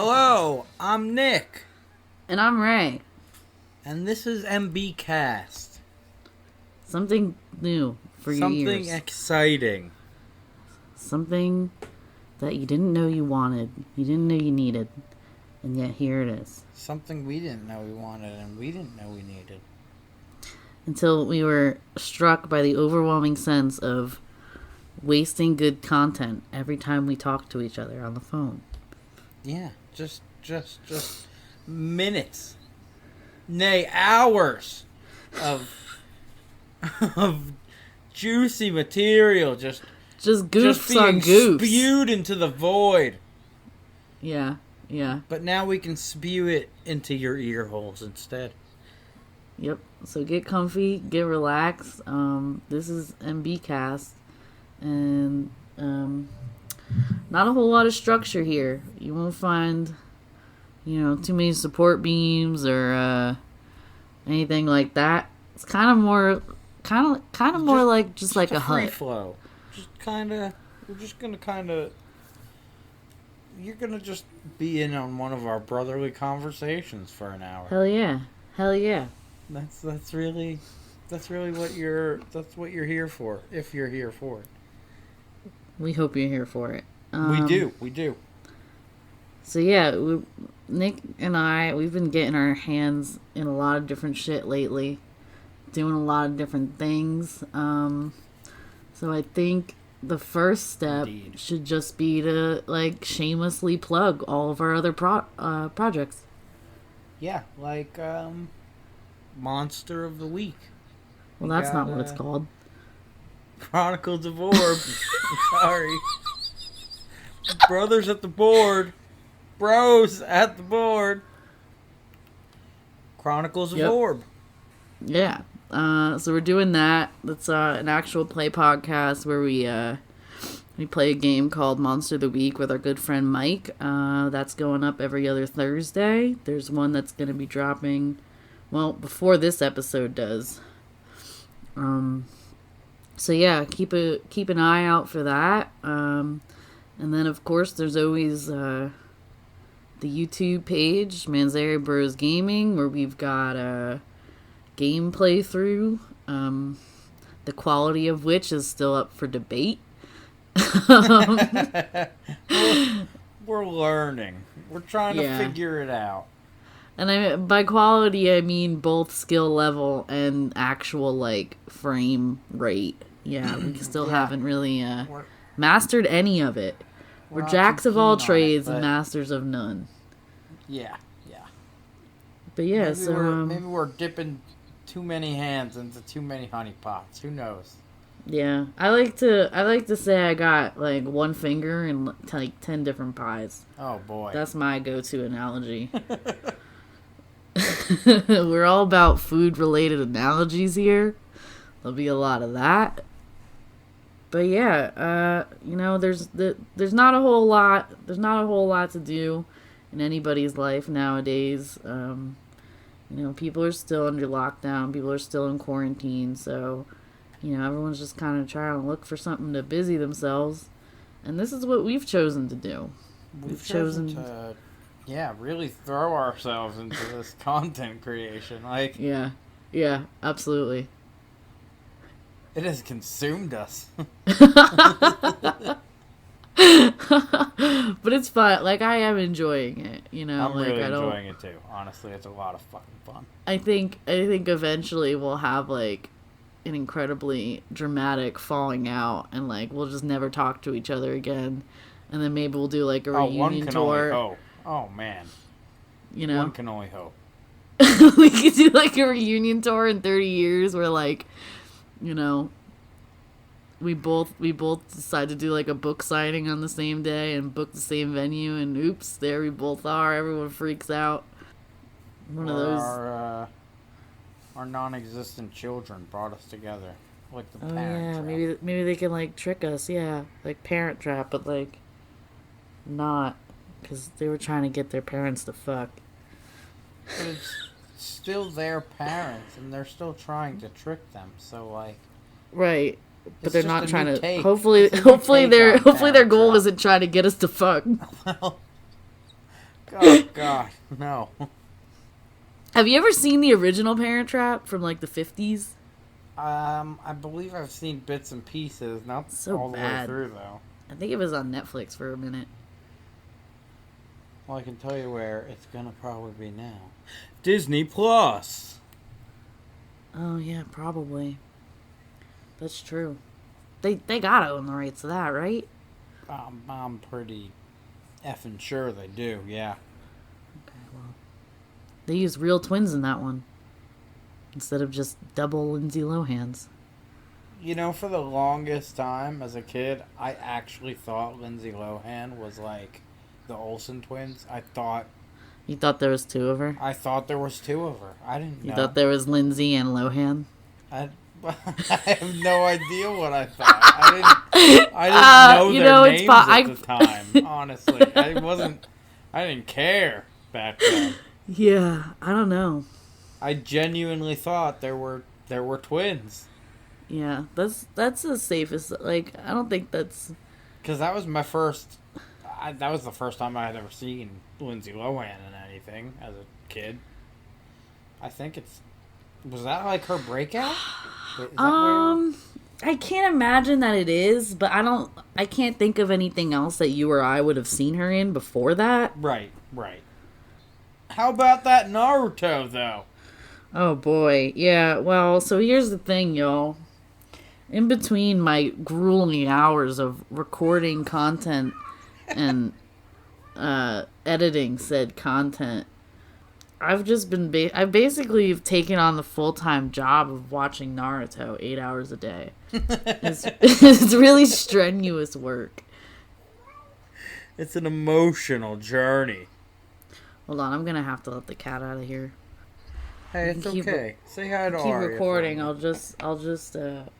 Hello, I'm Nick, And I'm Ray. and this is MB Cast. Something new for your ears. Something exciting. Something that you didn't know you wanted, you didn't know you needed, and yet here it is. Something we didn't know we wanted and we didn't know we needed. Until we were struck by the overwhelming sense of wasting good content every time we talk to each other on the phone. Yeah, just minutes, nay hours of of juicy material just goofs being on goofs. spewed into the void. Yeah. But now we can spew it into your ear holes instead. Yep. So get comfy, get relaxed. This is MB Cast, and not a whole lot of structure here. You won't find, too many support beams or anything like that. It's kind of more like just like a free hut. flow. You're gonna just be in on one of our brotherly conversations for an hour. Hell yeah. That's really what you're here for, if you're here for it. We hope you're here for it. We do. So yeah, Nick and we've been getting our hands in a lot of different shit lately, doing a lot of different things. So I think the first step should just be to shamelessly plug all of our other projects. Yeah, like Monster of the Week. Well, that's not what it's called. Chronicles of Orb. Sorry. Brothers at the board. Bros at the board. Chronicles of Orb. Yeah. So we're doing that. That's an actual play podcast where we play a game called Monster of the Week with our good friend Mike. That's going up every other Thursday. There's one that's going to be dropping, before this episode does. So yeah, keep an eye out for that. And then of course there's always the YouTube page, Manzari Bros Gaming, where we've got a game playthrough, the quality of which is still up for debate. We're learning. We're trying to figure it out. And by quality, I mean both skill level and actual frame rate. Yeah, we still haven't really mastered any of it. We're jacks of all trades and masters of none. Yeah. But yeah, maybe we're dipping too many hands into too many honey pots. Who knows? Yeah, I like to say I got one finger in 10 different pies. Oh boy, that's my go-to analogy. We're all about food-related analogies here. There'll be a lot of that. But yeah, there's not a whole lot. There's not a whole lot to do in anybody's life nowadays. People are still under lockdown. People are still in quarantine. So, everyone's just kind of trying to look for something to busy themselves. And this is what we've chosen to do. We've chosen to, really throw ourselves into this content creation. Yeah, absolutely. It has consumed us. But it's fun. I am enjoying it. I'm really enjoying it too. Honestly, it's a lot of fucking fun. I think eventually we'll have an incredibly dramatic falling out, and we''ll just never talk to each other again, and then maybe we'll do a reunion tour. Oh man. One can only hope. We could do a reunion tour in 30 years where we both decide to do a book signing on the same day and book the same venue, and oops, there we both are. Everyone freaks out. One of those. Our non-existent children brought us together, the Parent Trap. Maybe they can trick us, Parent Trap, but not, because they were trying to get their parents to fuck. But it's still their parents, and they're still trying to trick them. So right. But they're not trying to. Take. Hopefully their goal isn't trying to get us to fuck. Oh God, no. Have you ever seen the original Parent Trap from like the 50s? I believe I've seen bits and pieces, not So all the way bad. through though. I think it was on Netflix for a minute. Well, I can tell you where it's gonna probably be now. Disney Plus. Oh yeah, probably. That's true. They gotta own the rights to that, right? I'm pretty effing sure they do. Yeah. Okay, well, they used real twins in that one instead of just double Lindsay Lohans. You know, for the longest time as a kid, I actually thought Lindsay Lohan was like the Olsen twins. You thought there was two of her? I thought there was two of her. I didn't You know. thought there was Lindsay and Lohan? I, I have no idea what I thought. I didn't know their names at the time. Honestly, I didn't care back then. Yeah, I don't know. I genuinely thought there were twins. Yeah, that's the safest. Like, I don't think that's. Because that was my first. That was the first time I had ever seen Lindsay Lohan in anything as a kid. I think it's. Was that like her breakout? Is that I can't imagine that it is, but I can't think of anything else that you or I would have seen her in before that. Right. How about that Naruto though? Oh boy. Yeah, well, so here's the thing, y'all. In between my grueling hours of recording content and editing said content, I've just been I've basically taken on the full-time job of watching Naruto 8 hours a day. It's really strenuous work. It's an emotional journey. Hold on, I'm gonna have to let the cat out of here. Hey, it's okay. Say hi to Keep Arya. recording. I'll just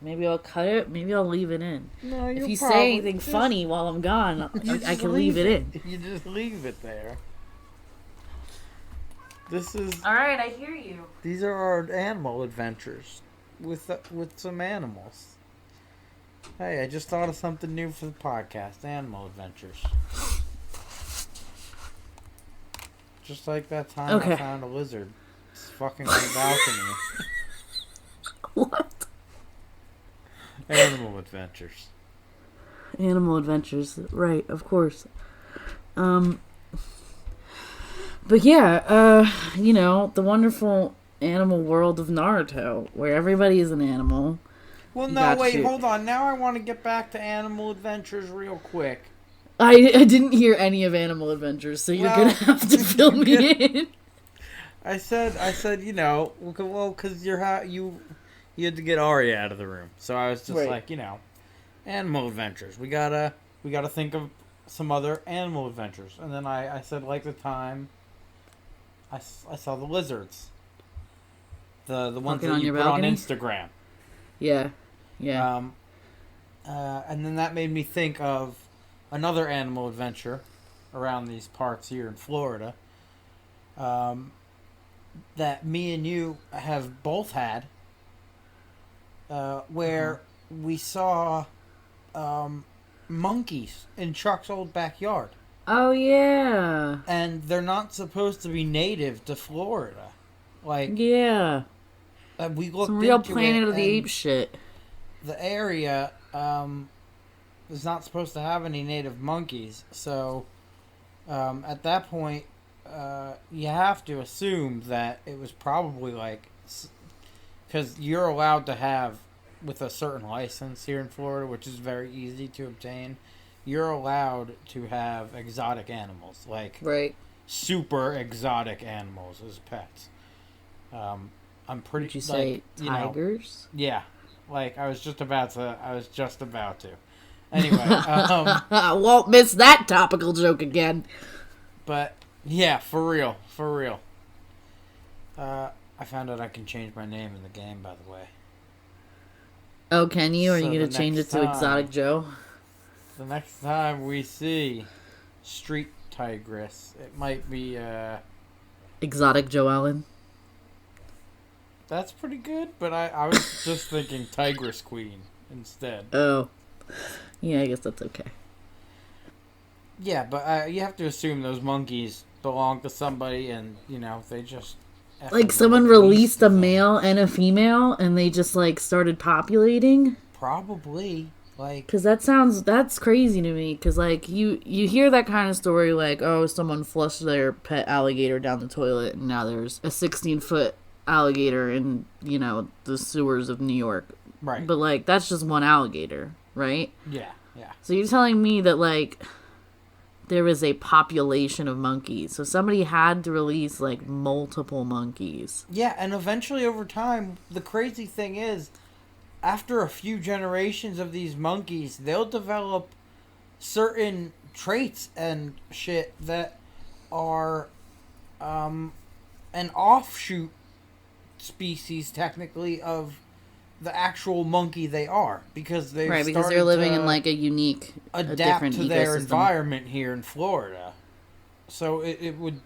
maybe I'll cut it. Maybe I'll leave it in. No, if you say anything funny while I'm gone, I can leave it in. You just leave it there. This is. All right, I hear you. These are our animal adventures with some animals. Hey, I just thought of something new for the podcast. Animal adventures. Just like that time I found a lizard. It's fucking on the balcony. What? Animal adventures. Animal adventures, right? Of course. But yeah, you know, the wonderful animal world of Naruto, where everybody is an animal. Well, no, wait, hold on. Now I want to get back to Animal Adventures real quick. I didn't hear any of Animal Adventures, so you're gonna have to fill me in. I said, you know, well, because you had to get Arya out of the room, so I was just like, you know, Animal Adventures. We gotta think of some other animal adventures, and then I said like the time I saw the lizards, the ones that you put on Instagram. Yeah. And then that made me think of another animal adventure around these parts here in Florida. That me and you have both had, where we saw monkeys in Chuck's old backyard. Oh, yeah. And they're not supposed to be native to Florida. Like, yeah. We looked some real into Planet of the and Apes shit. The area is not supposed to have any native monkeys. So, at that point, you have to assume that it was probably like, because you're allowed to have, with a certain license here in Florida, which is very easy to obtain, you're allowed to have exotic animals, like super exotic animals as pets. I'm pretty. Did you say tigers? Yeah, like I was just about to. Anyway, I won't miss that topical joke again. But yeah, for real. I found out I can change my name in the game, by the way. Oh, can you? Are you going to change it to Exotic Joe? The next time we see Street Tigress, it might be Exotic Joe Allen. That's pretty good, but I was just thinking Tigress Queen instead. Oh. Yeah, I guess that's okay. Yeah, but you have to assume those monkeys belong to somebody, and they just Like effing someone released released a them. male and a female, and they just like started populating. Probably, like, Cause that's crazy to me. Cause like you hear that kind of story, like, oh, someone flushed their pet alligator down the toilet, and now there's a 16-foot alligator in the sewers of New York. right. But like that's just one alligator, right? Yeah, yeah. So you're telling me that like there was a population of monkeys, so somebody had to release like multiple monkeys. Yeah, and eventually over time, the crazy thing is, after a few generations of these monkeys, they'll develop certain traits and shit that are an offshoot species, technically, of the actual monkey they are, because they've Right, because started they're living to in like a unique, a adapt different to their ecosystem. environment here in Florida. So it would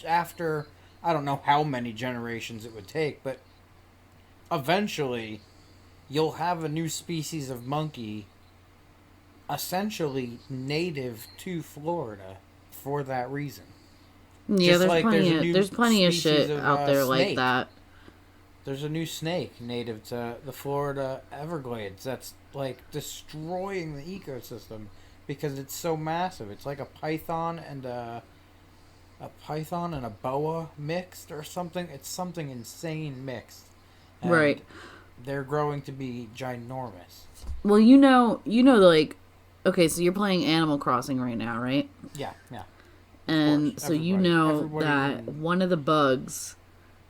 after, I don't know how many generations it would take, but eventually you'll have a new species of monkey essentially native to Florida for that reason. Yeah, Just there's like plenty there's a of new there's plenty of species shit of out there like snake. that. There's a new snake native to the Florida Everglades that's like destroying the ecosystem because it's so massive. It's like a python and a boa mixed or something. It's something insane mixed. And Right. they're growing to be ginormous. Well, like, okay, so you're playing Animal Crossing right now, right? Yeah, yeah. And course, so everybody that one of the bugs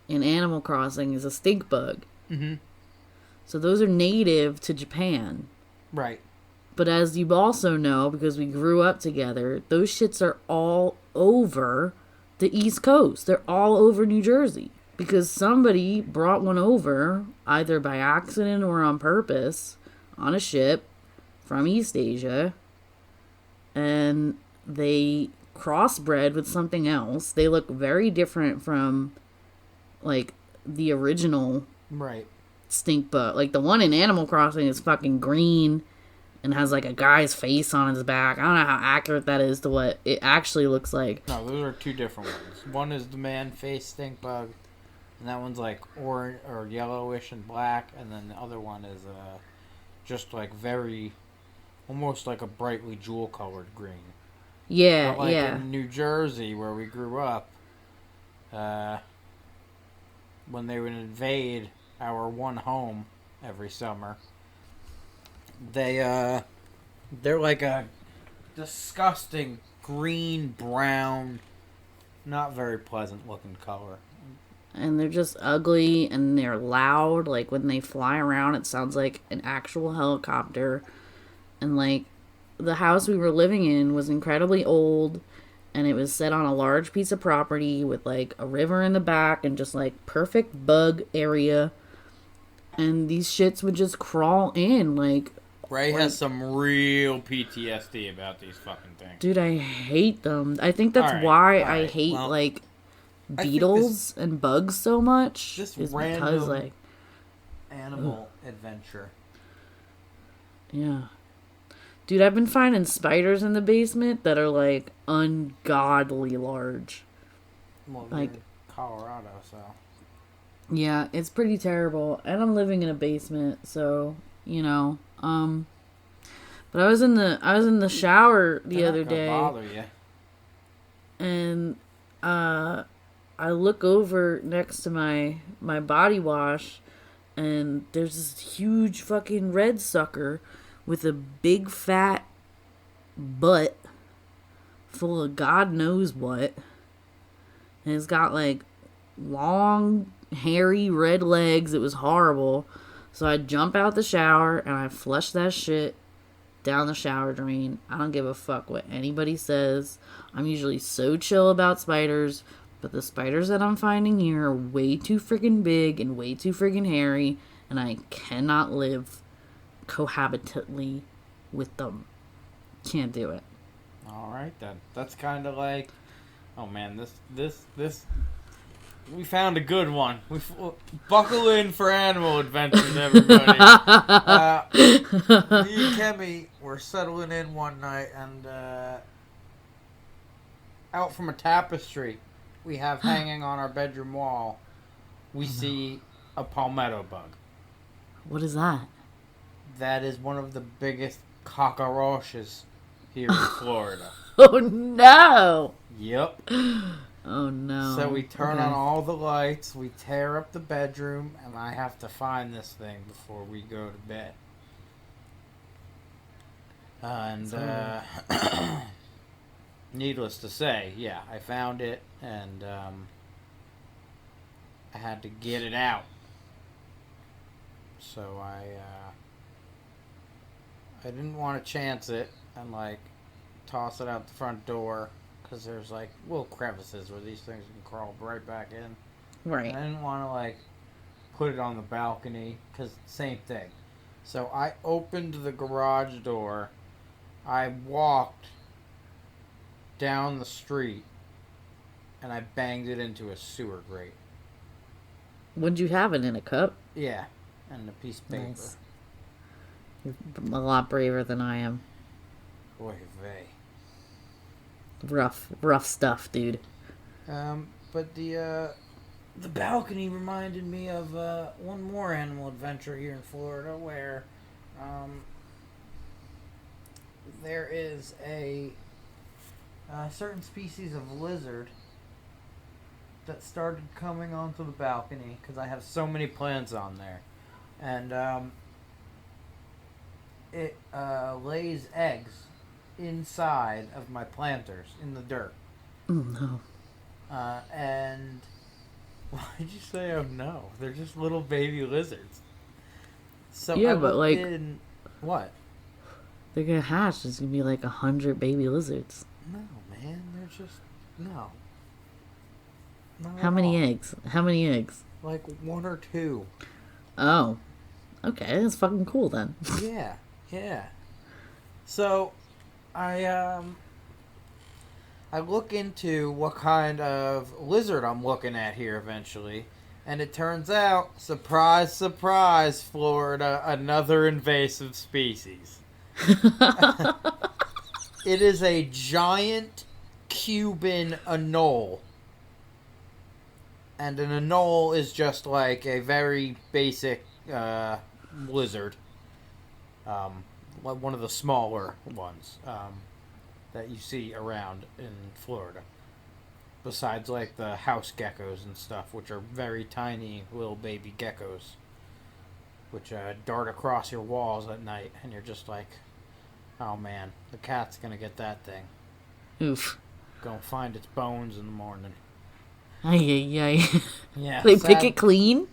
in Animal Crossing is a stink bug. Mm-hmm. So those are native to Japan. Right. But as you also know, because we grew up together, those shits are all over the East Coast. They're all over New Jersey. Because somebody brought one over, either by accident or on purpose, on a ship from East Asia. And they crossbred with something else. They look very different from, like, the original Right. stink bug. Like, the one in Animal Crossing is fucking green and has like a guy's face on his back. I don't know how accurate that is to what it actually looks like. No, those are two different ones. One is the man face stink bug, and that one's like orange or yellowish and black, and then the other one is just like very, almost like a brightly jewel colored green. Yeah, But like yeah. in New Jersey where we grew up, when they would invade our one home every summer, they're like a disgusting green brown, not very pleasant looking color. And they're just ugly and they're loud. Like when they fly around, it sounds like an actual helicopter. And like the house we were living in was incredibly old, and it was set on a large piece of property with like a river in the back and just like perfect bug area. And these shits would just crawl in like. Ray has some real PTSD about these fucking things. Dude, I hate them. I think that's Alright, why I alright, hate well, like I think beetles and bugs so much. this Is random because like animal adventure. yeah. Dude, I've been finding spiders in the basement that are like ungodly large. Well, Like- you're in Colorado, so. Yeah, it's pretty terrible. And I'm living in a basement, so, but I was in the shower the They're other not gonna day. bother you. And I look over next to my body wash, and there's this huge fucking red sucker with a big fat butt full of God knows what. And it's got like long, hairy red legs. It was horrible. So I jump out the shower and I flush that shit down the shower drain. I don't give a fuck what anybody says. I'm usually so chill about spiders, but the spiders that I'm finding here are way too freaking big and way too freaking hairy, and I cannot live cohabitantly with them. Can't do it. All right then. That's kind of like, oh man, this we found a good one. Buckle in for animal adventures, everybody. Me and Kemi were settling in one night, and out from a tapestry we have hanging on our bedroom wall, we Oh, no. see a palmetto bug. What is that? That is one of the biggest cockroaches here in Florida. Oh no! Yep. Oh no. So we turn Okay. on all the lights, we tear up the bedroom, and I have to find this thing before we go to bed. And needless to say, yeah, I found it, and I had to get it out. So I didn't want to chance it and like toss it out the front door because there's like little crevices where these things can crawl right back in. Right. And I didn't want to like put it on the balcony because same thing. So I opened the garage door. I walked down the street and I banged it into a sewer grate. Would you have it in a cup? Yeah, and a piece of paper. Nice. You're a lot braver than I am. Boy, vey. Rough stuff, dude. But the balcony reminded me of one more animal adventure here in Florida where there is a certain species of lizard that started coming onto the balcony because I have so many plants on there, and it lays eggs inside of my planters in the dirt. Oh no. And why did you say oh no? They're just little baby lizards. So Yeah, I but, looked like- in what? They're gonna hatch. There's gonna be like 100 baby lizards. No, man, they're just no. Not How at many all. eggs? How many eggs? Like one or two. Oh. Okay, that's fucking cool then. Yeah, yeah. So, I look into what kind of lizard I'm looking at here eventually, and it turns out, surprise, surprise, Florida, another invasive species. It is a giant Cuban anole. And an anole is just like a very basic lizard. Like one of the smaller ones that you see around in Florida. Besides like the house geckos and stuff, which are very tiny little baby geckos. Which dart across your walls at night, and you're just like, oh man, the cat's gonna get that thing. Oof. Gonna find its bones in the morning. Ay, ay, ay. Yeah. They pick it clean?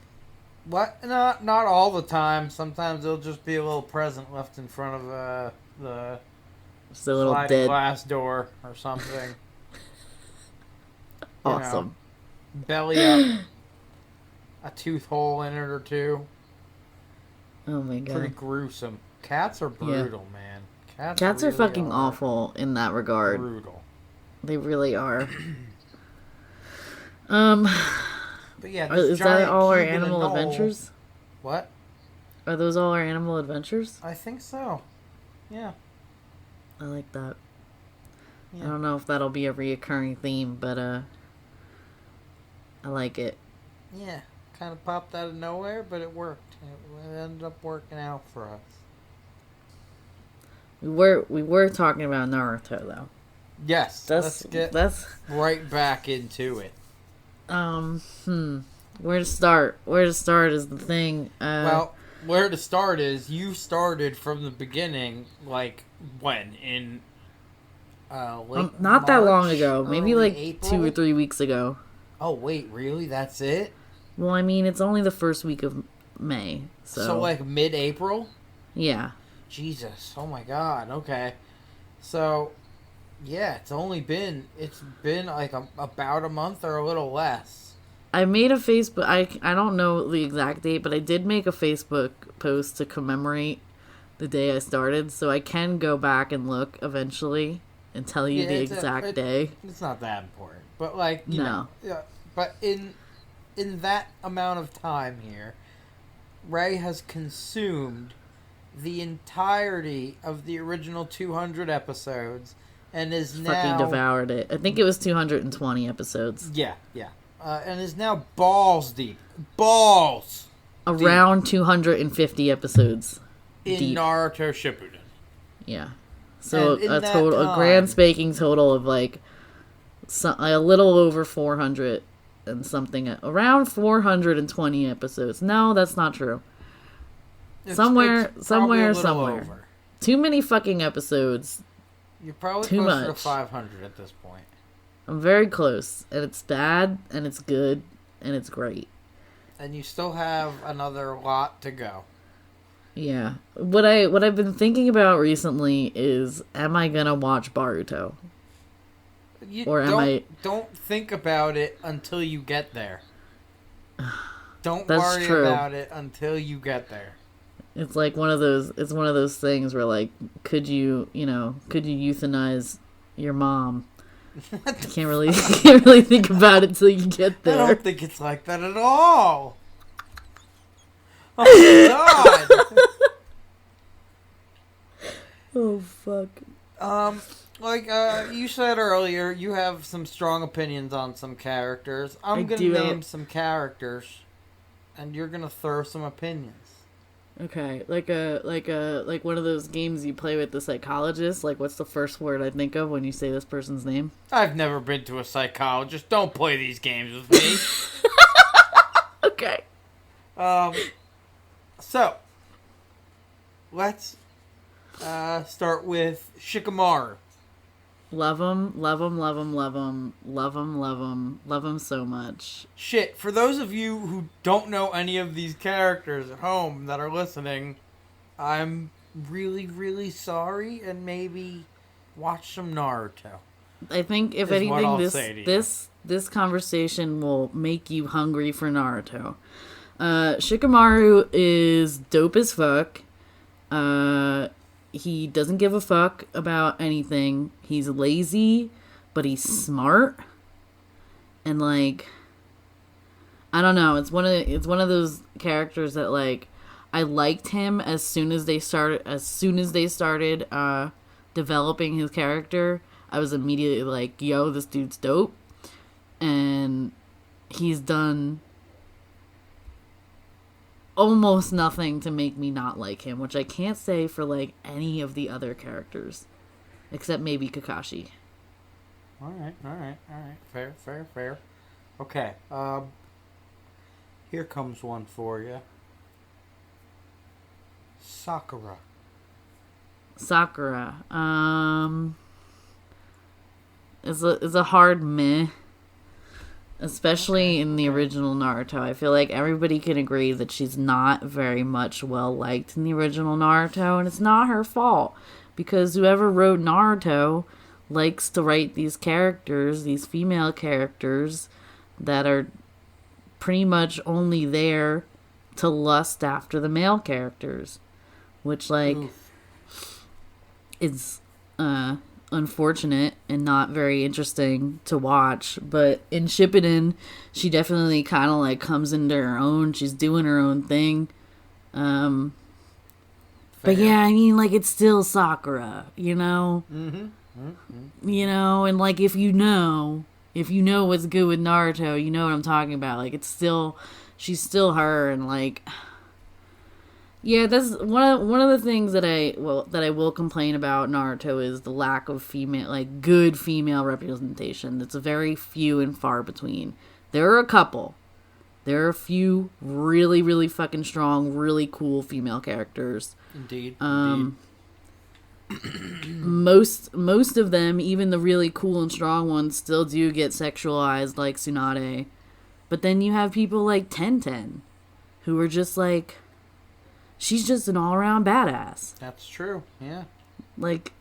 What? Not all the time. Sometimes it'll just be a little present left in front of the Just a little sliding dead. glass door or something. You Awesome. know, belly up, a tooth hole in it or two. Oh my Pretty god. gruesome. Cats are brutal, man. Cats are really fucking awful in that regard. Brutal. They really are. But yeah, this Is that giant all our Cuban animal anole- adventures? What? Are those all our animal adventures? I think so. Yeah. I like that. Yeah. I don't know if that'll be a reoccurring theme, but I like it. Yeah. Kind of popped out of nowhere, but it worked. It ended up working out for us. We were talking about Naruto though. Yes. Let's get That's right back into it. where to start? Where to start is the thing. Well, where to start is you started from the beginning, like when in late not that long March, ago. Maybe early like April? 2 or 3 weeks ago. Oh wait, really? That's it? Well, I mean, it's only the first week of May, so like mid-April? yeah. Jesus. Oh my god. Okay. So yeah, it's been like about a month or a little less. I made a Facebook. I don't know the exact date, but I did make a Facebook post to commemorate the day I started, so I can go back and look eventually and tell you Yeah, the it's exact day. It's not that important, but like you No. know, yeah. But in that amount of time here, Ray has consumed the entirety of the original 200 episodes and is Fucking now devoured it. I think it was 220 episodes. yeah, and is now balls deep, balls Around 250 episodes in deep. Naruto Shippuden. Yeah. So And in a that total, time- a grand spanking total of like a little over 400 and something, around 420 episodes. No, that's not true. It's Somewhere. probably a little over. Too many fucking episodes. You're probably Too closer to much. 500 at this point. I'm very close, and it's bad, and it's good, and it's great. And you still have another lot to go. Yeah. What I've been thinking about recently is, am I gonna watch Boruto? Or don't think about it until you get there. Don't That's worry true. about it until you get there. It's like one of those things where, like, could you euthanize your mom? You can't really think about it till you get I there. don't think it's like that at all. Oh my god. Oh fuck. Like you said earlier, you have some strong opinions on some characters. I'm gonna name some characters, and you're gonna throw some opinions. Okay, like one of those games you play with the psychologist. Like, what's the first word I think of when you say this person's name? I've never been to a psychologist. Don't play these games with me. Okay. So let's start with Shikamaru. Love him, love him, love him, love him, love him, love him, love him so much. Shit, for those of you who don't know any of these characters at home that are listening, I'm really, really sorry, and maybe watch some Naruto. I think, if is what anything, I'll say to you. this conversation will make you hungry for Naruto. Shikamaru is dope as fuck. He doesn't give a fuck about anything. He's lazy, but he's smart. And, like, I don't know. It's one of those characters that, like, I liked him as soon as they started developing his character. I was immediately like, yo, this dude's dope. And he's done almost nothing to make me not like him, which I can't say for, like, any of the other characters, except maybe Kakashi. All right. Fair. Okay. Here comes one for you. Sakura. Is a hard meh. Especially in the original Naruto. I feel like everybody can agree that she's not very much well liked in the original Naruto, and it's not her fault. Because whoever wrote Naruto likes to write these characters, these female characters, that are pretty much only there to lust after the male characters. Which, like, is unfortunate and not very interesting to watch. But in Shippuden, she definitely kind of, like, comes into her own. She's doing her own thing. But yeah, I mean, like, it's still Sakura, you know? You know, and, like, if you know what's good with Naruto, you know what I'm talking about. Like, she's still her, and, like, yeah, that's one of the things that I will complain about Naruto is the lack of good female representation. It's very few and far between. There are a couple. There are a few really, really fucking strong, really cool female characters. Indeed. Most of them, even the really cool and strong ones, still do get sexualized, like Tsunade. But then you have people like Tenten, who are just like, she's just an all-around badass. That's true, yeah. Like,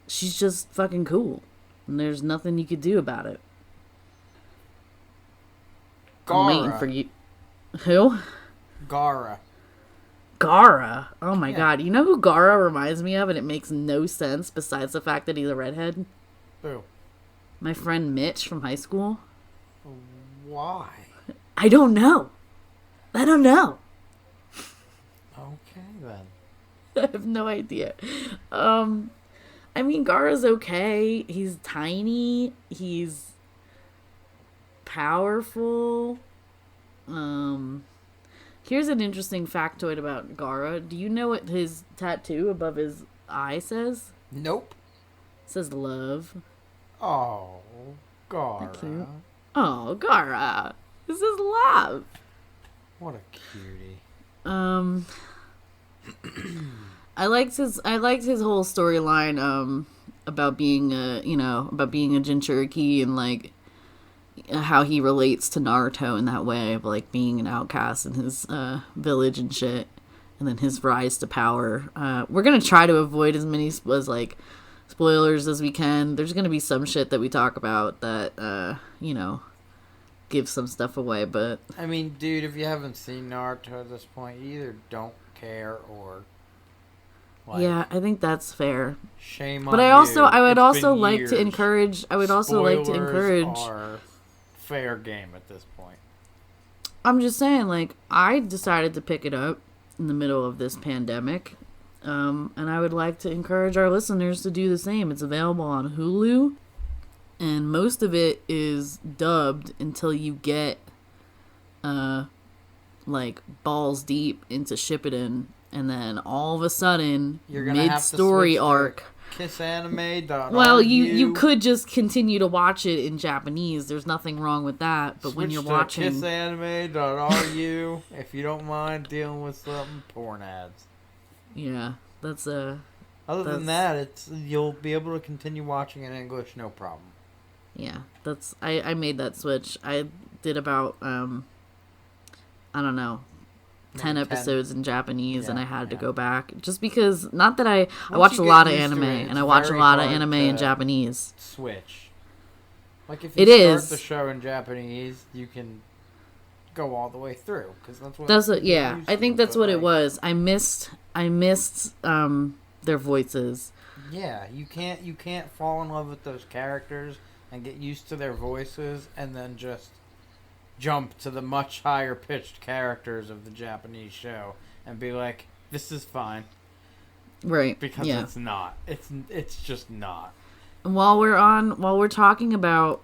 she's just fucking cool. And there's nothing you could do about it. Gaara. I'm waiting for you. Who? Gaara. Oh my god. You know who Gaara reminds me of, and it makes no sense besides the fact that he's a redhead? Who? My friend Mitch from high school. Why? I don't know. Okay, then. I have no idea. I mean, Gaara's okay. He's tiny. He's powerful. Here's an interesting factoid about Gaara. Do you know what his tattoo above his eye says? Nope. It says love. Oh, Cute. Gaara. Oh, Gaara. This is love. What a cutie. I liked his whole storyline about being a Jinchuriki and like how he relates to Naruto in that way of like being an outcast in his village and shit, and then his rise to power. We're gonna try to avoid as many spoilers as we can. There's gonna be some shit that we talk about that gives some stuff away, but I mean, dude, if you haven't seen Naruto at this point, you either don't care or yeah, I think that's fair. Shame on but you. I would It's also been like years. to encourage. Spoilers are fair game at this point. I'm just saying, like, I decided to pick it up in the middle of this pandemic, and I would like to encourage our listeners to do the same. It's available on Hulu, and most of it is dubbed until you get, like, balls deep into Shippuden, and then all of a sudden, mid-story arc. Kissanime.ru. Well, you could just continue to watch it in Japanese. There's nothing wrong with that. But when you're watching kissanime.ru, if you don't mind dealing with some porn ads. Yeah, that's Other than that, you'll be able to continue watching in English, no problem. Yeah, I made that switch. I did about I don't know, 10 episodes in Japanese, and I had to go back just because. Not that I watch a lot of anime, and I watch a lot of anime in Japanese. Switch. Like if you start the show in Japanese, you can go all the way through because that's what. Yeah. I think that's what it was. I missed their voices. Yeah, you can't fall in love with those characters and get used to their voices, and then just jump to the much higher pitched characters of the Japanese show and be like, this is fine. Right. Because it's not. It's just not. While we're talking about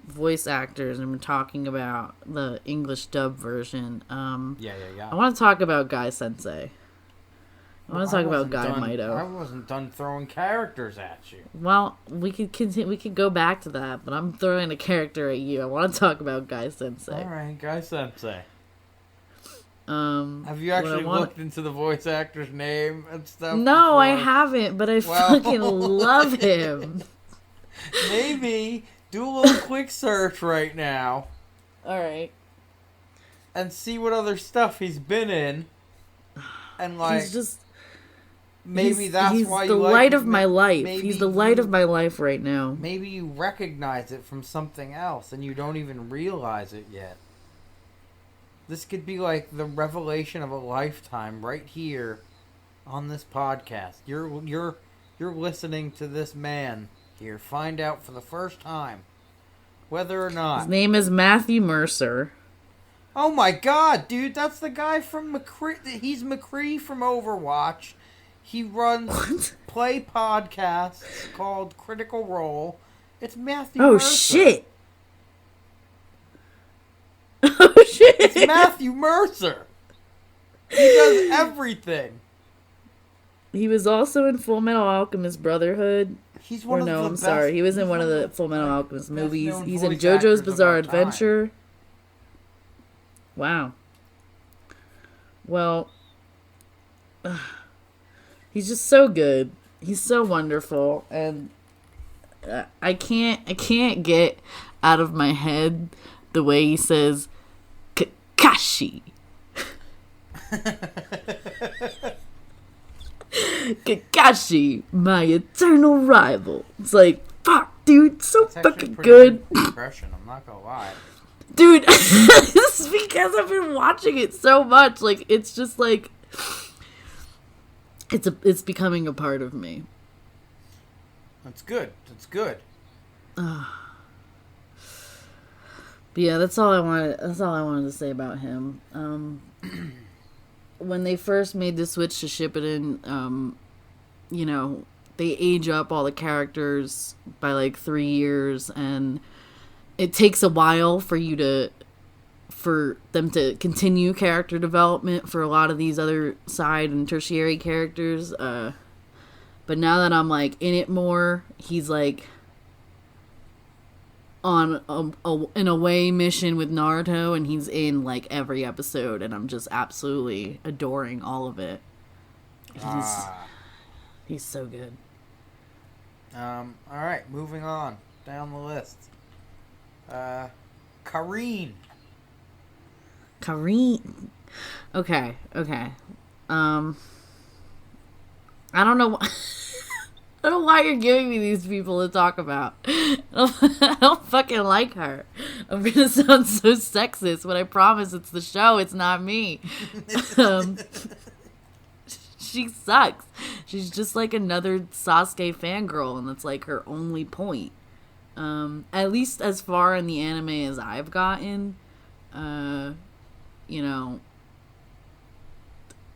voice actors and we're talking about the English dub version, I want to talk about Guy Sensei. I want to talk about Guy Maito. I wasn't done throwing characters at you. Well, we could continue. We could go back to that, but I'm throwing a character at you. I want to talk about Guy Sensei. All right, Guy Sensei. Have Have you actually looked into the voice actor's name and stuff? No, before? I haven't, but I fucking love him. Maybe do a little quick search right now. All right. And see what other stuff he's been in. And like, he's just. Maybe that's why you the like light of my life. Maybe He's the light of my life right now. Maybe you recognize it from something else and you don't even realize it yet. This could be like the revelation of a lifetime right here on this podcast. You're listening to this man here find out for the first time whether or not his name is Matthew Mercer. Oh my god, dude, that's the guy from McCree. He's McCree from Overwatch. He runs play podcasts called Critical Role. It's Matthew Mercer. Shit. Oh shit. It's Matthew Mercer. He does everything. He was also in Full Metal Alchemist Brotherhood. He's one of the I'm best, sorry. He was in one of the Full Metal Alchemist movies. He's in JoJo's Bizarre Adventure. Wow. Well, he's just so good. He's so wonderful, and I can't get out of my head the way he says Kakashi. Kakashi, my eternal rival. It's like, fuck, dude, so fucking good. Impression, I'm not gonna lie. Dude, this is because I've been watching it so much. Like, it's just like it's becoming a part of me. That's good. That's good. But yeah, that's all I wanted to say about him. When they first made the switch to Shippuden, they age up all the characters by like 3 years, and it takes a while for them to continue character development for a lot of these other side and tertiary characters. But now that I'm like in it more, he's like on an away mission with Naruto, and he's in like every episode, and I'm just absolutely adoring all of it. He's so good. All right, moving on down the list. Kareen. Okay. I don't know. I don't know why you're giving me these people to talk about. I don't fucking like her. I'm gonna sound so sexist, but I promise it's the show. It's not me. She sucks. She's just like another Sasuke fangirl, and that's like her only point. At least as far in the anime as I've gotten, you know,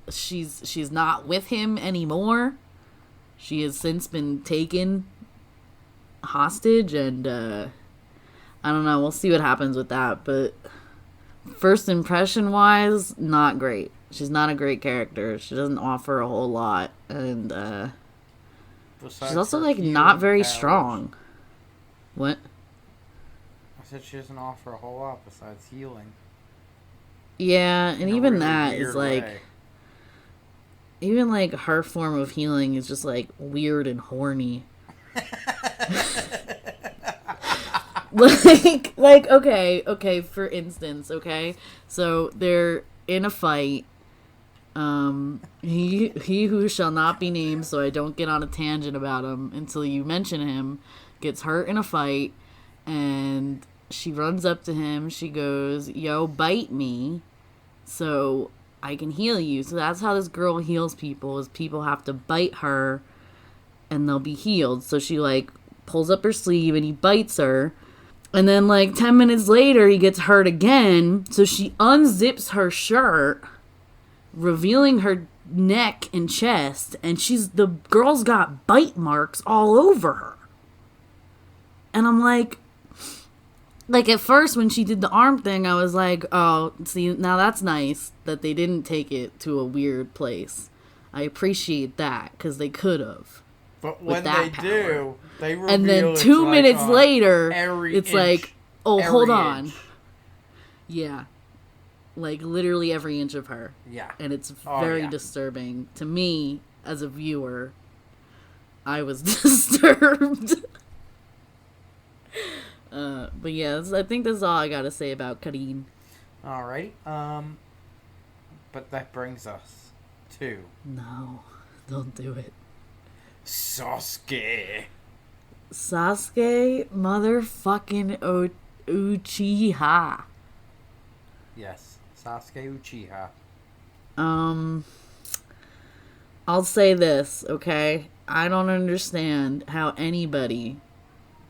she's not with him anymore. She has since been taken hostage, and I don't know. We'll see what happens with that. But first impression wise, not great. She's not a great character. She doesn't offer a whole lot, and she's also like not very strong. What? I said she doesn't offer a whole lot besides healing. Yeah, and even really that is like, way. even like her form of healing is just like weird and horny. like okay, for instance, okay, so they're in a fight. He who shall not be named, so I don't get on a tangent about him until you mention him, gets hurt in a fight, and she runs up to him. She goes, "Yo, bite me, so I can heal you." So that's how this girl heals people, is people have to bite her, and they'll be healed. So she like pulls up her sleeve, and he bites her. And then like 10 minutes later, he gets hurt again. So she unzips her shirt, revealing her neck and chest, and the girl's got bite marks all over her. And I'm like at first when she did the arm thing, I was like, oh, see, now that's nice that they didn't take it to a weird place. I appreciate that, because they could have. But when they power. do, they reveal and then 2 minutes later, it's like, oh, hold on. Inch. Yeah. Like, literally every inch of her. Yeah. And it's very disturbing. To me, as a viewer, I was disturbed. But yeah, I think that's all I gotta say about Kareen. Alright. But that brings us to... No, don't do it. Sasuke motherfucking Uchiha. Yes, Sasuke Uchiha. I'll say this, okay? I don't understand how anybody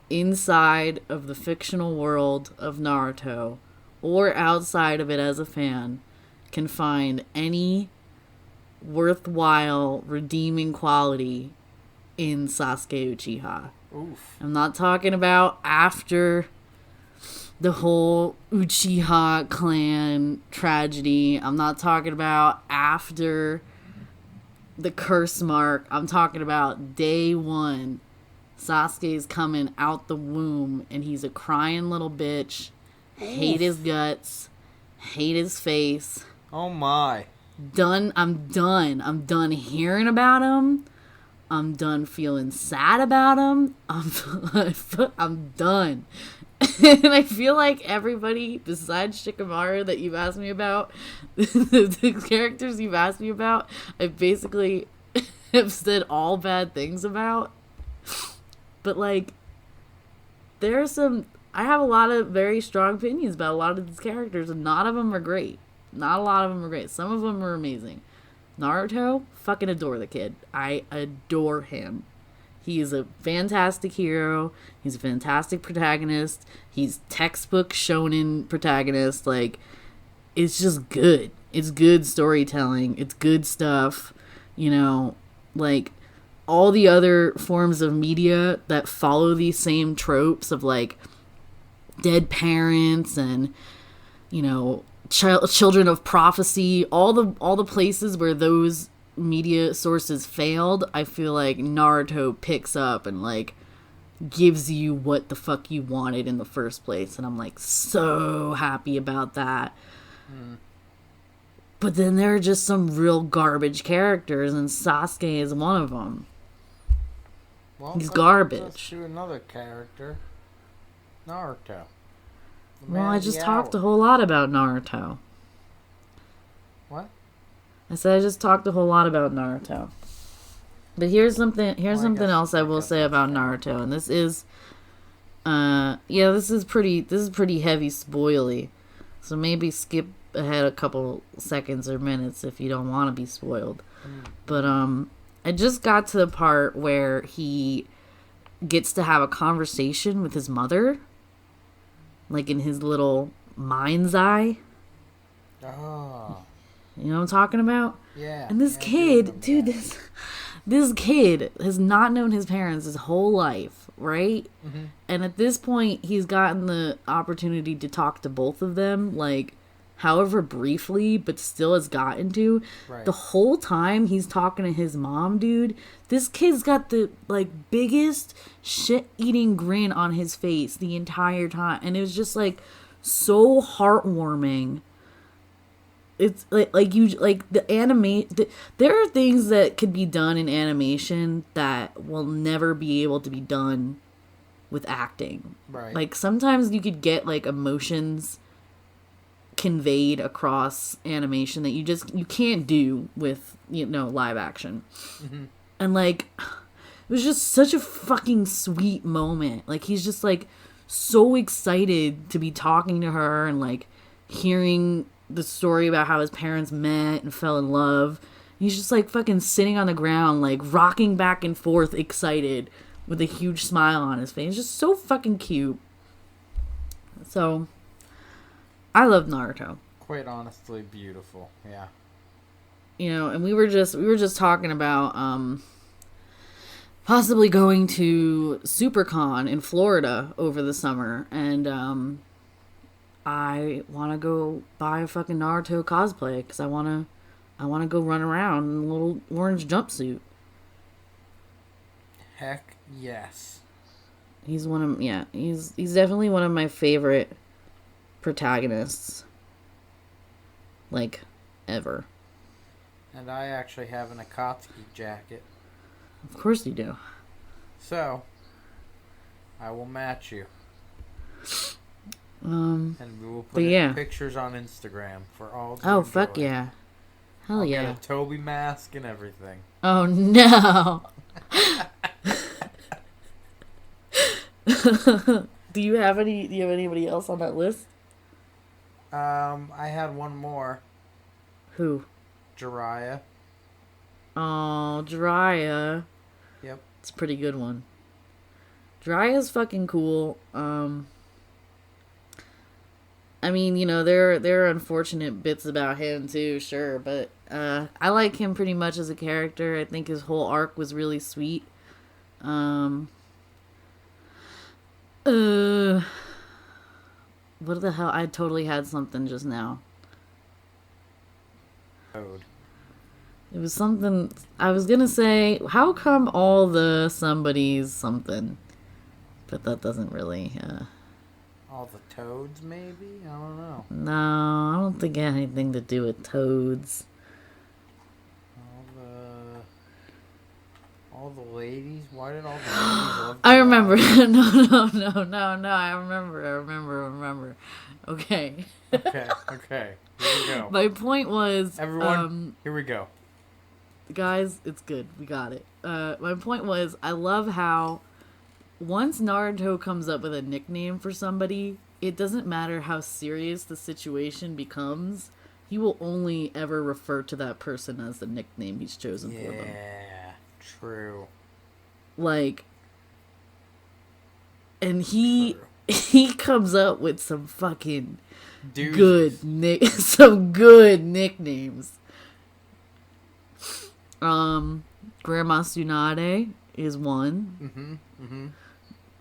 inside of the fictional world of Naruto or outside of it as a fan can find any worthwhile redeeming quality in Sasuke Uchiha. Oof. I'm not talking about after the whole Uchiha clan tragedy. I'm not talking about after the curse mark. I'm talking about day one. Sasuke's coming out the womb, and he's a crying little bitch. Oof. Hate his guts. Hate his face. Oh my. I'm done hearing about him. I'm done feeling sad about him. I'm done. And I feel like everybody besides Shikamaru that you've asked me about, the characters you've asked me about, I basically have said all bad things about. But like, I have a lot of very strong opinions about a lot of these characters, and not a lot of them are great. Some of them are amazing. Naruto, fucking adore the kid. I adore him. He is a fantastic hero. He's a fantastic protagonist. He's textbook shonen protagonist. Like, it's just good. It's good storytelling. It's good stuff. You know, like, all the other forms of media that follow these same tropes of like dead parents and, you know, children of prophecy, all the places where those media sources failed, I feel like Naruto picks up and like gives you what the fuck you wanted in the first place, and I'm like so happy about that. But then there are just some real garbage characters, and Sasuke is one of them. Well, he's garbage. Let's do another character, Naruto. Well, I just talked a whole lot about Naruto. What? I said I just talked a whole lot about Naruto. But here's something else I will say about Naruto, and this is this is pretty heavy spoily. So maybe skip ahead a couple seconds or minutes if you don't want to be spoiled. But I just got to the part where he gets to have a conversation with his mother, like in his little mind's eye. Oh. You know what I'm talking about? Yeah. And this kid, dude, this kid has not known his parents his whole life, right? Mm-hmm. And at this point, he's gotten the opportunity to talk to both of them, like, however briefly, but still has gotten to. Right. The whole time he's talking to his mom, dude, this kid's got the, like, biggest shit-eating grin on his face the entire time. And it was just, like, so heartwarming. It's like you like the there are things that could be done in animation that will never be able to be done with acting. Right. Like sometimes you could get like emotions conveyed across animation that you can't do with, you know, live action. Mm-hmm. And like it was just such a fucking sweet moment. Like he's just like so excited to be talking to her and like hearing the story about how his parents met and fell in love. He's just like fucking sitting on the ground, like rocking back and forth, excited with a huge smile on his face. It's just so fucking cute. So, I love Naruto. Quite honestly, beautiful. Yeah. You know, and we were just talking about possibly going to SuperCon in Florida over the summer, and I want to go buy a fucking Naruto cosplay because I want to go run around in a little orange jumpsuit. Heck yes. He's definitely one of my favorite protagonists, like, ever. And I actually have an Akatsuki jacket. Of course you do. So, I will match you. And we will put pictures on Instagram for all to enjoy. Fuck yeah. Hell yeah. Get a Toby mask and everything. Oh no. Do you have anybody else on that list? I had one more. Who? Jiraiya. Oh, Jiraiya. Yep. It's a pretty good one. Jiraiya's fucking cool. I mean, you know, there are unfortunate bits about him too, sure, but I like him pretty much as a character. I think his whole arc was really sweet. What the hell? I totally had something just now. Code. It was something I was gonna say. How come all the somebody's something? But that doesn't really. All the toads, maybe? I don't know. No, I don't think it had anything to do with toads. All the ladies? Why did all the ladies love I remember. No. I remember. Okay. Okay. Here we go. My point was... Everyone, here we go. Guys, it's good. We got it. My point was, I love how once Naruto comes up with a nickname for somebody, it doesn't matter how serious the situation becomes. He will only ever refer to that person as the nickname he's chosen for them. Yeah, true. Like, and he comes up with some fucking some good nicknames. Grandma Tsunade is one. Mm-hmm.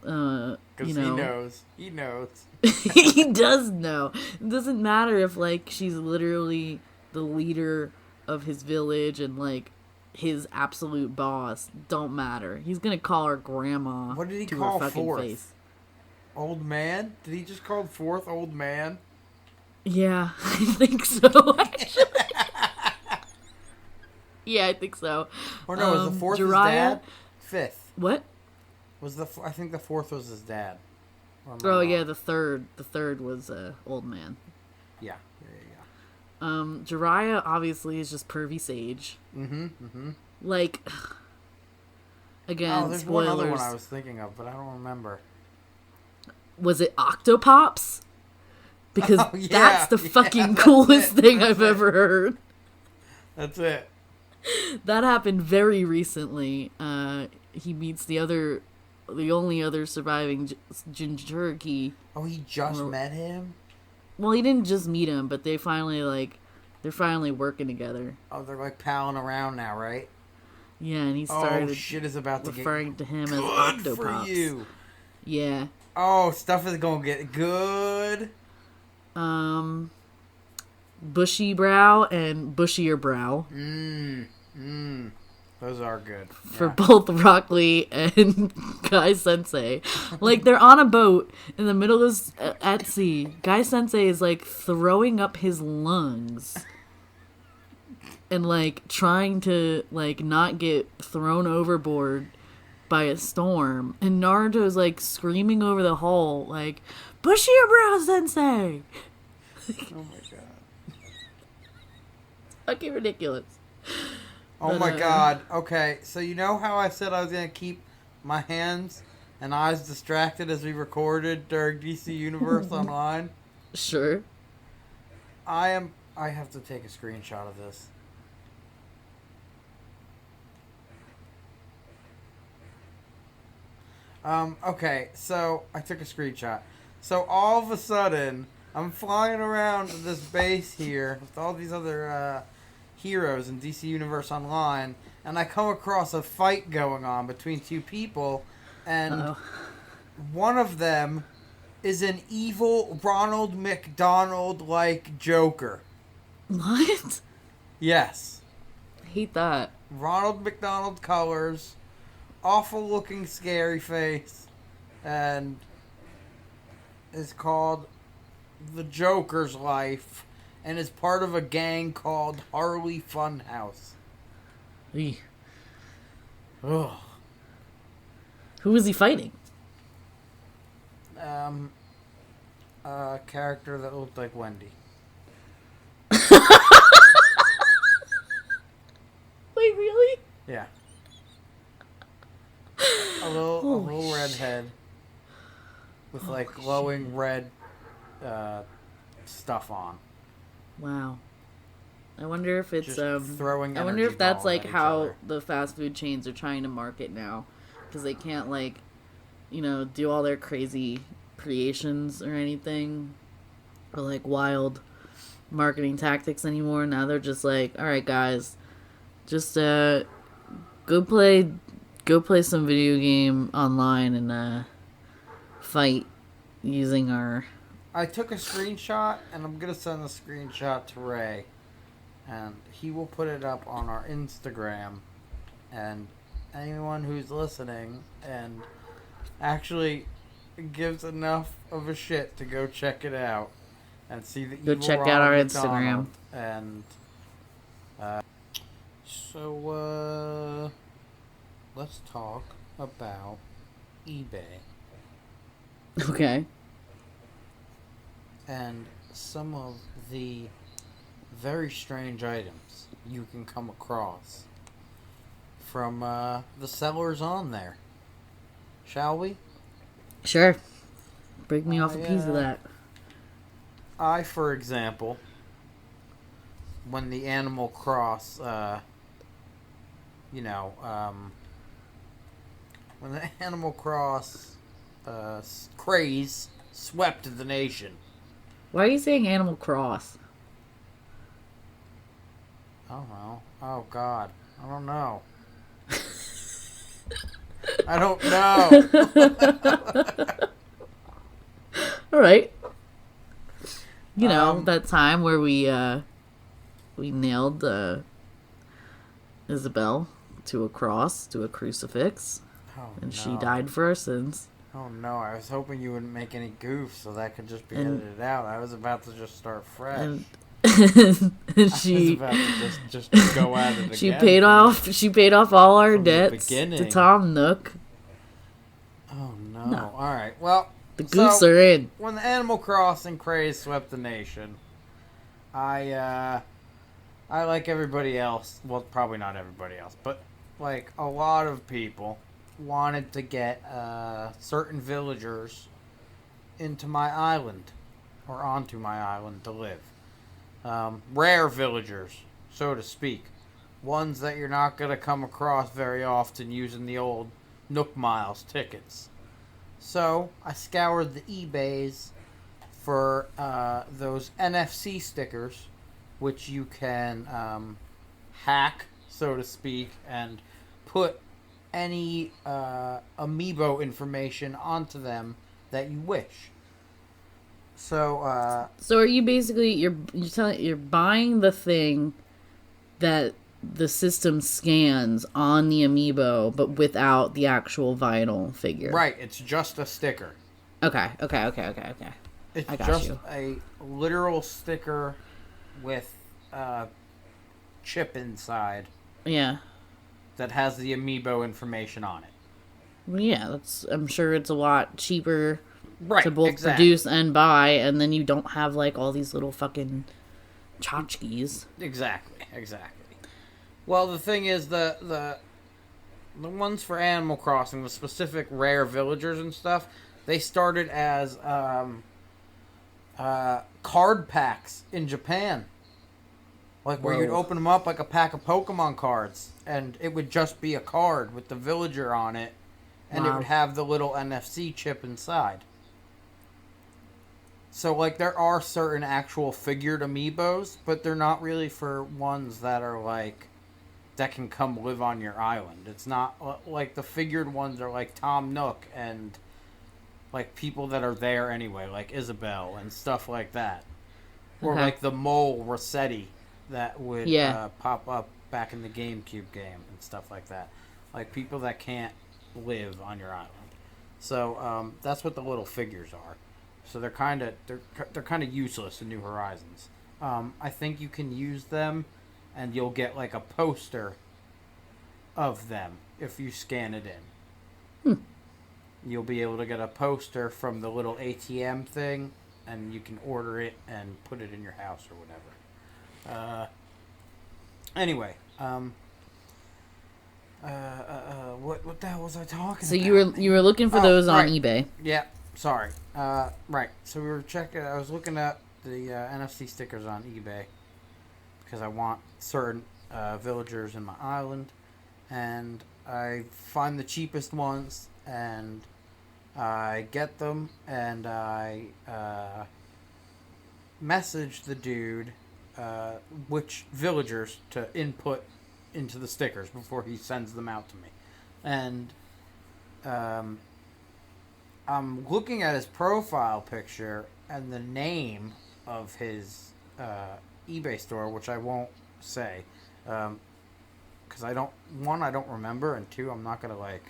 You Because know, he knows. He knows. he does know. It doesn't matter if like she's literally the leader of his village and like his absolute boss. Don't matter. He's gonna call her grandma What did he to call her fucking fourth? face. Old man? Did he just call fourth old man? Yeah, I think so. Actually. Yeah, I think so. Or no, was the fourth his Jiraiya? dad? Fifth. What? I think the fourth was his dad. Or am I Oh wrong? yeah, the third was old man. Yeah. Jiraiya obviously is just pervy sage. Like, again, Oh, there's spoilers. one other one I was thinking of, but I don't remember. Was it Octopops? Because Oh, yeah, that's the yeah, fucking that's coolest it, thing that's I've it. ever heard. That's it. That happened very recently. He meets the only other surviving Jinchuriki. Oh, he just met him? Well, he didn't just meet him, but they're finally working together. Oh, they're like palling around now, right? Yeah, and he Oh, started shit is about to get referring to him as good Octopops. for you. Yeah. Oh, stuff is gonna get good. Bushy brow and bushier brow Those are good. for Yeah. both Rock Lee and Guy Sensei. Like, they're on a boat in the middle of at sea. Guy Sensei is like throwing up his lungs and like trying to like not get thrown overboard by a storm, and Naruto is like screaming over the hull like, bushier brow, Sensei. Oh my god. Fucking ridiculous. Oh my god. Okay, so you know how I said I was gonna keep my hands and eyes distracted as we recorded during DC Universe Online? Sure. I have to take a screenshot of this. Okay, so I took a screenshot. So all of a sudden, I'm flying around this base here with all these other heroes in DC Universe Online, and I come across a fight going on between two people, and Uh-oh. one of them is an evil Ronald McDonald-like Joker. What? Yes. I hate that. Ronald McDonald colors, awful looking scary face, and is called The Joker's Life, and is part of a gang called Harley Funhouse. Eey. Ugh. Who is he fighting? A character that looked like Wendy. Wait, really? Yeah. A little redhead with like glowing red stuff on. Wow. I wonder if it's Just throwing I wonder energy if that's balls like at each how other. the fast food chains are trying to market now, because they can't like, do all their crazy creations or anything, or like wild marketing tactics anymore. Now they're just like, all right, guys, just go play some video game online and fight using our. I took a screenshot, and I'm gonna send the screenshot to Ray, and he will put it up on our Instagram, and anyone who's listening and actually gives enough of a shit to go check it out and see the Go evil check out our Ronald Instagram. McDonald. And so let's talk about eBay Okay. and some of the very strange items you can come across from the sellers on there. Shall we? Sure. Break me off a piece of that. I, for example, when the Animal Cross, when the Animal Cross craze swept the nation. Why are you saying Animal Cross? I don't know. Oh, God. I don't know. I don't know. All right. You know, um, that time where we nailed Isabel to a cross, to a crucifix, oh and she no. died for our sins. Oh no, I was hoping you wouldn't make any goofs so that could just be And edited out. I was about to just start fresh. and I was she about to just go at it she again paid off all our from the debts to beginning. Tom Nook. Oh No, no. Alright, well, the goofs so are in. when the Animal Crossing craze swept the nation, I like everybody else, well probably not everybody else, but like a lot of people wanted to get certain villagers into my island or onto my island to live. Rare villagers, so to speak. Ones that you're not going to come across very often using the old Nook Miles tickets. So I scoured the eBays for those NFC stickers, which you can hack, so to speak, and put any amiibo information onto them that you wish. So, So are you basically you're buying the thing that the system scans on the amiibo, but without the actual vinyl figure? right, it's just a sticker. Okay. It's I got just you. a literal sticker with a chip inside Yeah. that has the amiibo information on it. Well, yeah, I'm sure it's a lot cheaper Right, to both exactly. produce and buy, and then you don't have like all these little fucking tchotchkes. Exactly. Well, the thing is, the ones for Animal Crossing, the specific rare villagers and stuff, they started as card packs in Japan. Like where you'd Whoa. open them up like a pack of Pokemon cards, and it would just be a card with the villager on it, and it Wow. would have the little NFC chip inside. So, like, there are certain actual figured amiibos, but they're not really for ones that are, like, that can come live on your island. It's not, like, the figured ones are, like, Tom Nook and, like, people that are there anyway, like Isabel and stuff like that. Or, Okay. like, the mole Rossetti that would Yeah. pop up back in the GameCube game and stuff like that. Like, people that can't live on your island. So, that's what the little figures are. So they're kind of useless in New Horizons. I think you can use them, and you'll get like a poster of them if you scan it in. You'll be able to get a poster from the little ATM thing, and you can order it and put it in your house or whatever. Anyway, what the hell was I talking So about? you were looking for Oh, those on right. eBay. Yeah, sorry. Right. So we were checking. I was looking at the NFC stickers on eBay because I want certain villagers in my island, and I find the cheapest ones, and I get them, and I message the dude which villagers to input into the stickers before he sends them out to me, and I'm looking at his profile picture and the name of his eBay store, which I won't say, because I don't remember, and two, I'm not gonna like.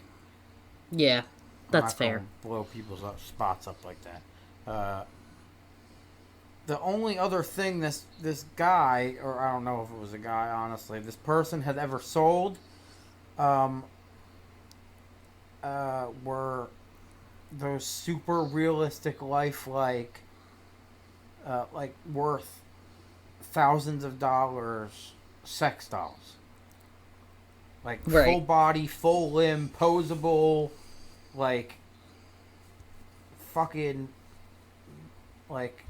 Yeah, I'm that's not gonna fair. blow people's spots up like that. The only other thing this guy, or I don't know if it was a guy, honestly, this person had ever sold, were those super realistic, lifelike, like worth thousands of dollars sex dolls. Like Right. full body, full limb, posable, like fucking like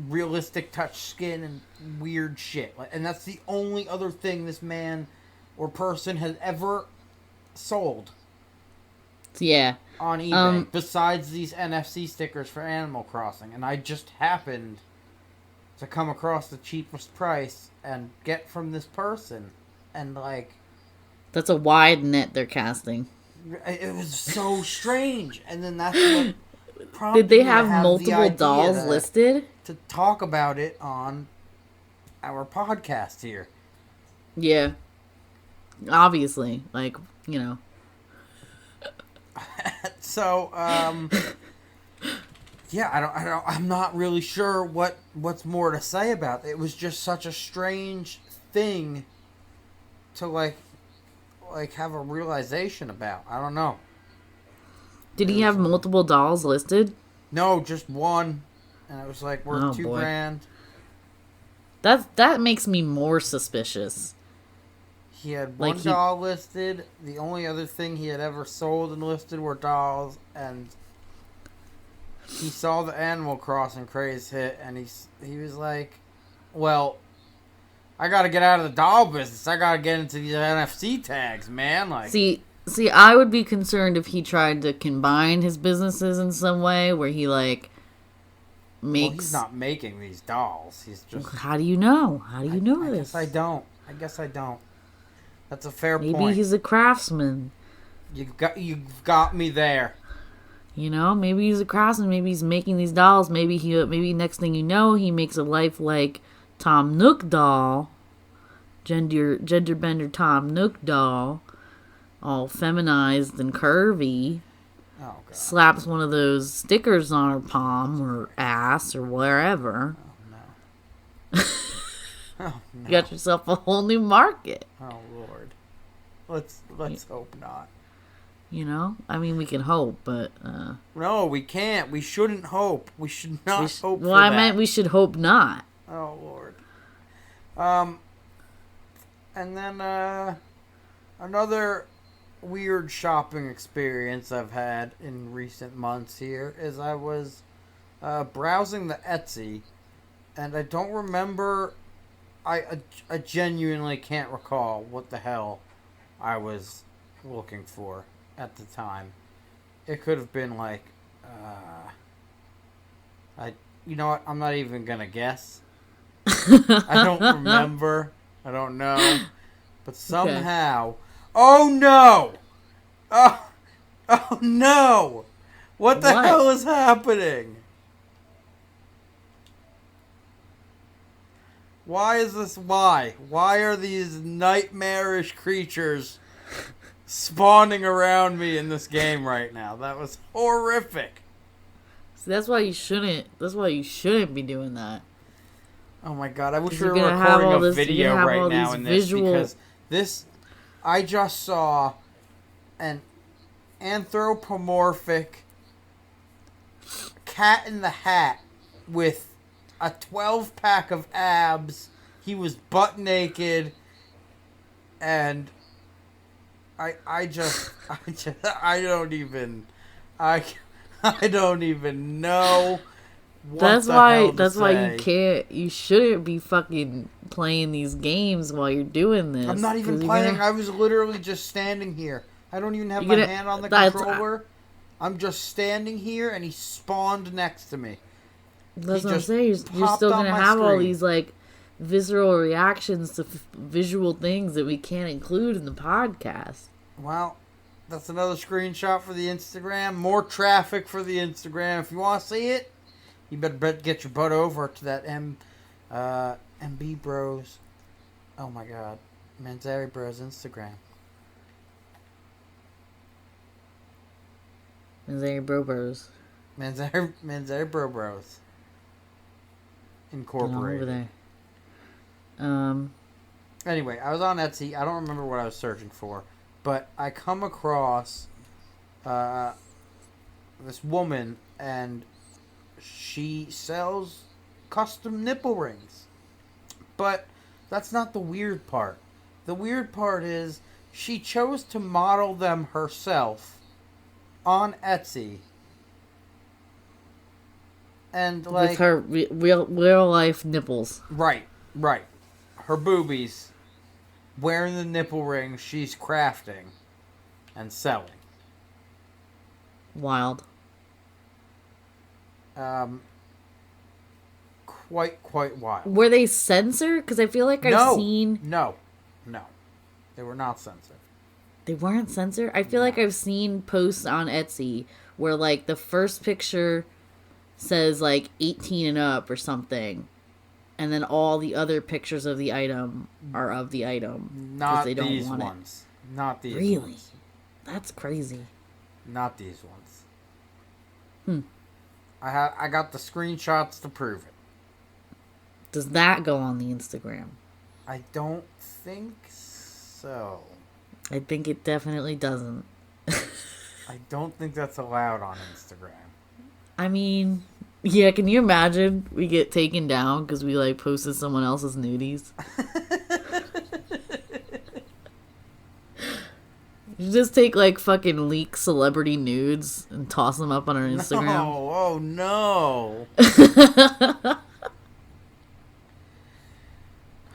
realistic touch skin and weird shit. Like, and that's the only other thing this man or person has ever sold Yeah. on eBay besides these NFC stickers for Animal Crossing, and I just happened to come across the cheapest price and get from this person, and like That's a wide net they're casting. It was so strange, and then that's what Did prompted they me to have have the multiple idea dolls listed? to talk about it on our podcast here. Yeah. Obviously. Like, you know. So, yeah, I'm not really sure what's more to say about it. It was just such a strange thing to like have a realization about. I don't know. Did It he was have multiple dolls listed? no, just one, and it was like worth Oh, two boy. grand. That makes me more suspicious. He had Like, one doll listed. The only other thing he had ever sold and listed were dolls, and he saw the Animal Crossing craze hit, and he was like, "Well, I got to get out of the doll business. I got to get into these NFC tags, man." Like, See, I would be concerned if he tried to combine his businesses in some way where he like well, makes. he's not making these dolls. He's just. How do you know? How do you know I this? guess I don't. That's a fair Maybe point. he's a craftsman. You've got me there. You know, maybe he's a craftsman. Maybe he's making these dolls. Maybe next thing you know, he makes a lifelike Tom Nook doll, gender bender Tom Nook doll, all feminized and curvy. Oh god. Slaps one of those stickers on her palm or ass or wherever. Oh no. Oh no. You got yourself a whole new market. Oh lord. Let's hope not. You know, I mean, we can hope, but No, we can't. We shouldn't hope. We should not hope. Well, for I that. meant we should hope not. Oh lord. And then another weird shopping experience I've had in recent months here is I was browsing the Etsy, and I don't remember. I genuinely can't recall what the hell I was looking for at the time. It could have been like, you know what? I'm not even gonna guess. I don't remember. I don't know. But somehow, okay. Oh no! Oh no! What the hell is happening? Why is this? Why are these nightmarish creatures spawning around me in this game right now? That was horrific. See, that's why you shouldn't. That's why you shouldn't be doing that. Oh my god! I wish we were recording a video right now in this because this. I just saw an anthropomorphic Cat in the Hat with a 12-pack of abs. He was butt naked, and I don't even know. That's why you shouldn't be fucking playing these games while you're doing this. I'm not even playing. I was literally just standing here. I don't even have my hand on the controller. I'm just standing here, and he spawned next to me. That's what I'm saying. You're still gonna have all these like visceral reactions to visual things that we can't include in the podcast. Well, that's another screenshot for the Instagram. More traffic for the Instagram. If you want to see it, you better get your butt over to that MB Bros. Oh my god. Manzari Bros Instagram. Manzari Bro Bros. Manzari Bro Bros. Incorporated. Over there. Anyway, I was on Etsy. I don't remember what I was searching for, but I come across this woman, and she sells custom nipple rings. But that's not the weird part. The weird part is she chose to model them herself on Etsy. And like with her real life nipples. Right. Her boobies, wearing the nipple ring she's crafting and selling. Wild. Quite wild. Were they censored? Because I feel like I've seen... No. They were not censored. They weren't censored? I feel like I've seen posts on Etsy where, like, the first picture says, like, 18 and up or something. And then all the other pictures of the item are of the item. Not they don't these want ones. Not these Really? ones. That's crazy. Not these ones. Hmm. I got the screenshots to prove it. Does that go on the Instagram? I don't think so. I think it definitely doesn't. I don't think that's allowed on Instagram. I mean, yeah, can you imagine we get taken down because we, like, posted someone else's nudies? You just take, like, fucking leak celebrity nudes and toss them up on our Instagram. No, oh no.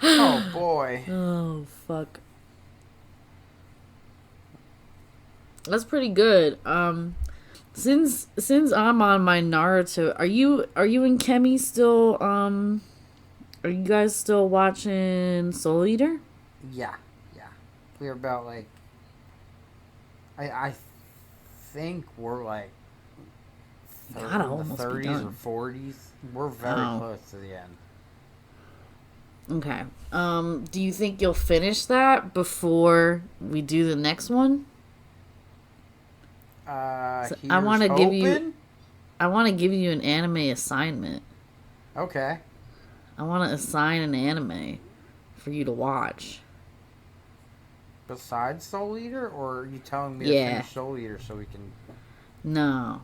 Oh boy. Oh, fuck. That's pretty good. Since I'm on my Naruto, are you and Kemi still are you guys still watching Soul Eater? Yeah. We're about like I think we're like Gotta in the almost be 30s done. or 40s. We're very close to the end. Okay. Do you think you'll finish that before we do the next one? I want to give you an anime assignment. Okay. I want to assign an anime for you to watch. Besides Soul Eater, or are you telling me to finish Soul Eater so we can? No,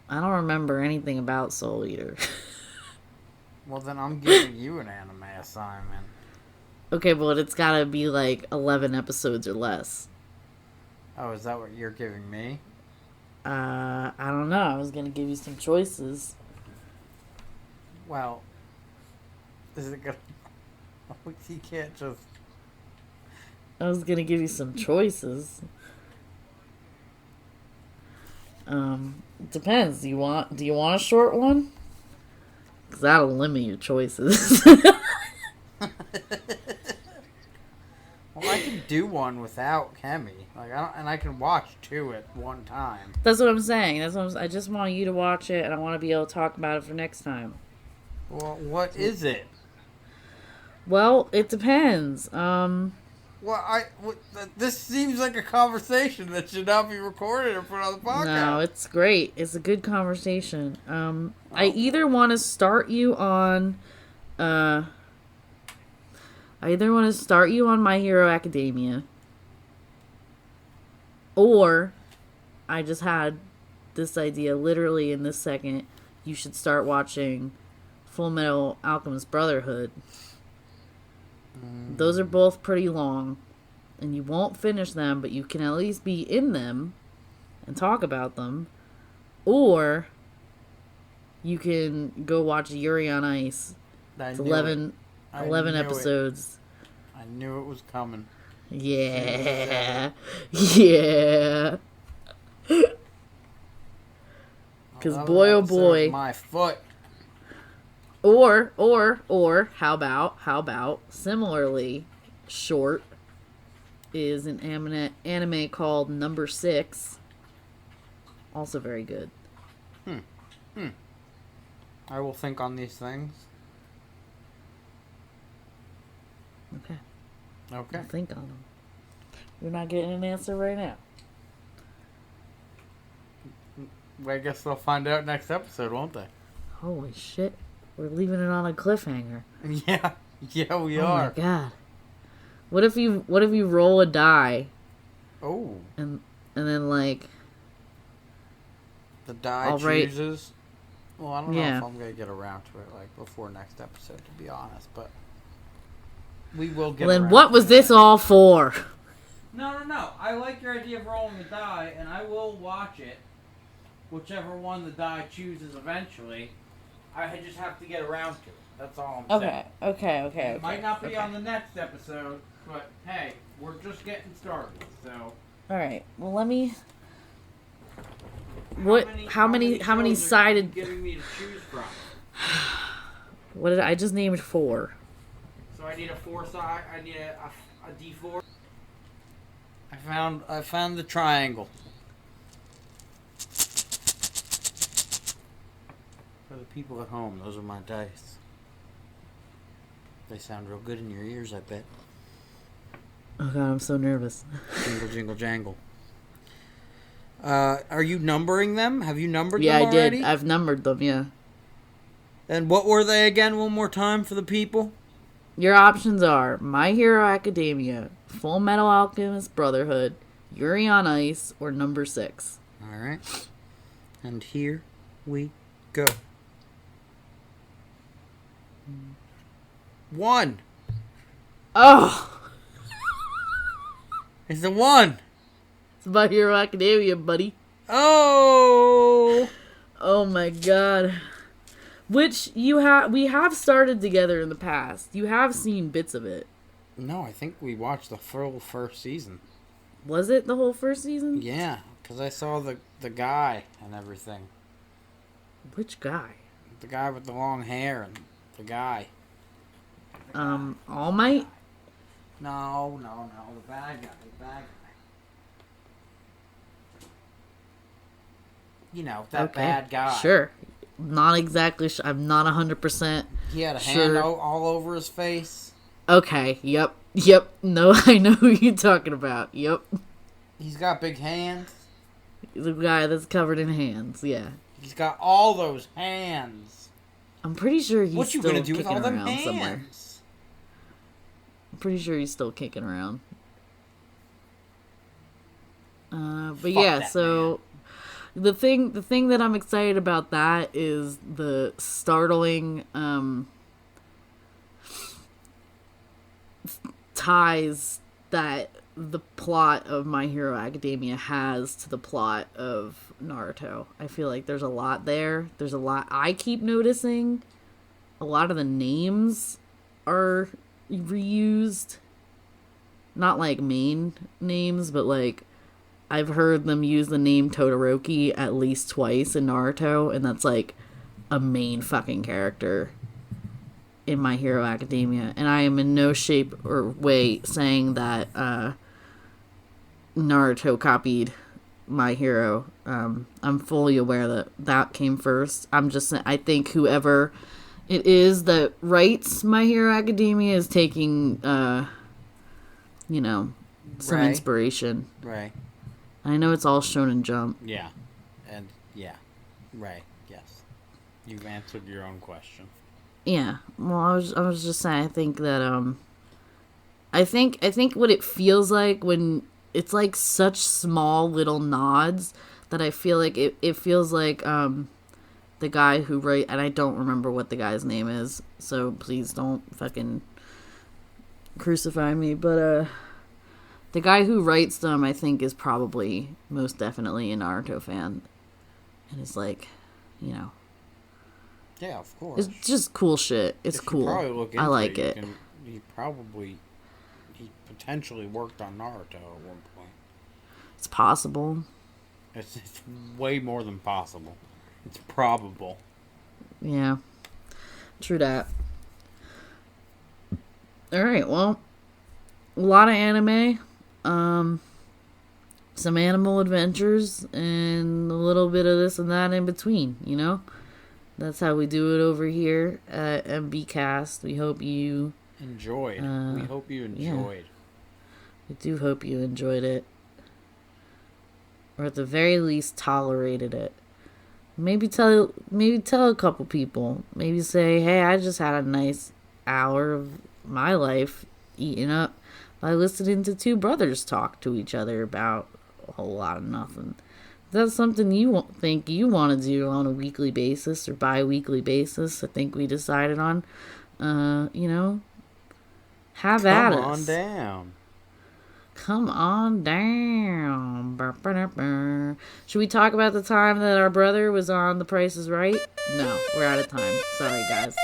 I don't remember anything about Soul Eater. Well, then I'm giving you an anime assignment. Okay, but it's gotta be like 11 episodes or less. Oh, is that what you're giving me? I don't know. I was gonna give you some choices. Well, is it gonna? You can't just. I was gonna give you some choices. It depends. Do you want a short one? Because that'll limit your choices. Well, I can do one without Kemi. Like I can watch two at one time. That's what I'm saying. I just want you to watch it, and I want to be able to talk about it for next time. Well, what is it? Well, it depends. This seems like a conversation that should not be recorded or put on the podcast. No, it's great. It's a good conversation. I either want to start you on, My Hero Academia, or I just had this idea literally in this second. You should start watching Full Metal Alchemist Brotherhood. Those are both pretty long, and you won't finish them, but you can at least be in them and talk about them. Or you can go watch Yuri on Ice. It's 11 episodes. I knew it was coming. Yeah. Yeah. Because boy, oh boy. My foot. Or, how about, similarly short is an anime called Number 6. Also very good. I will think on these things. Okay. I'll Think on them. You're not getting an answer right now. I guess they'll find out next episode, won't they? Holy shit. We're leaving it on a cliffhanger. Yeah, we Oh are. my god. What if you roll a die Oh, and then like the die chooses. Well, I don't know if I'm gonna get around to it like before next episode, to be honest. But we will get. Well, then what was this all for? No. I like your idea of rolling the die, and I will watch it. Whichever one the die chooses eventually. I just have to get around to it. That's all I'm saying. Okay. It might not be on the next episode, but hey, we're just getting started. So. All right. Well, let me. How many sided? Giving me to choose from. What did I just named 4? So I need a 4 side. I need a D4. I I found the triangle. For the people at home, those are my dice. They sound real good in your ears, I bet. Oh god, I'm so nervous. Jingle, jingle, jangle. Are you numbering them? Have you numbered Yeah, them already? I did. I've numbered them, yeah. And what were they again, one more time for the people? Your options are My Hero Academia, Full Metal Alchemist Brotherhood, Yuri on Ice, or number 6. Alright. And here we go. 1. Oh! It's the 1. It's My Hero Academia, buddy. Oh! Oh my god. Which we have started together in the past. You have seen bits of it. No, I think we watched the full first season. Was it the whole first season? Yeah, because I saw the guy and everything. Which guy? The guy with the long hair and the guy. All Might? No, the bad guy. You know, that bad guy. Sure. Not exactly sure. I'm not 100% He had a sure. hand all over his face. Okay, yep. No, I know who you're talking about. Yep. He's got big hands. The guy that's covered in hands, yeah. He's got all those hands. I'm pretty sure he's What you still gonna do with kicking all them around hands? somewhere. I'm pretty sure he's still kicking around. But Fuck yeah, that so the thing that I'm excited about that is the startling ties that the plot of My Hero Academia has to the plot of Naruto. I feel like there's a lot there. There's a lot I keep noticing. A lot of the names are reused. Not like main names, but like I've heard them use the name Todoroki at least twice in Naruto, and that's like a main fucking character in My Hero Academia. And I am in no shape or way saying that Naruto copied My Hero. I'm fully aware that that came first. I'm just saying, I think whoever it is that writes My Hero Academia is taking, some Right. inspiration. Right. I know it's all Shonen Jump. Yeah. And yeah. Right. Yes. You've answered your own question. Yeah. Well, I was just saying. I think that I think what it feels like when it's like such small little nods that I feel like it feels like the guy who wrote, and I don't remember what the guy's name is, so please don't fucking crucify me, but the guy who writes them, I think, is probably most definitely a Naruto fan. And it's like, Yeah, of course. it's just cool shit. It's If you cool. probably look into I like it. He potentially worked on Naruto at one point. It's possible. It's way more than possible. It's probable. Yeah. True that. Alright, well, a lot of anime. Some animal adventures, and a little bit of this and that in between, you know? That's how we do it over here at MBcast. We hope you Enjoyed. We hope you yeah. enjoyed. We do hope you enjoyed it. Or at the very least tolerated it. Maybe tell a couple people. Maybe say, hey, I just had a nice hour of my life eaten up by listening to two brothers talk to each other about a whole lot of nothing. If that's something you think you want to do on a weekly basis or bi-weekly basis, I think we decided on, have at us. Come on down. Come on down. Burr, burr, burr. Should we talk about the time that our brother was on The Price is Right? No, we're out of time. Sorry, guys.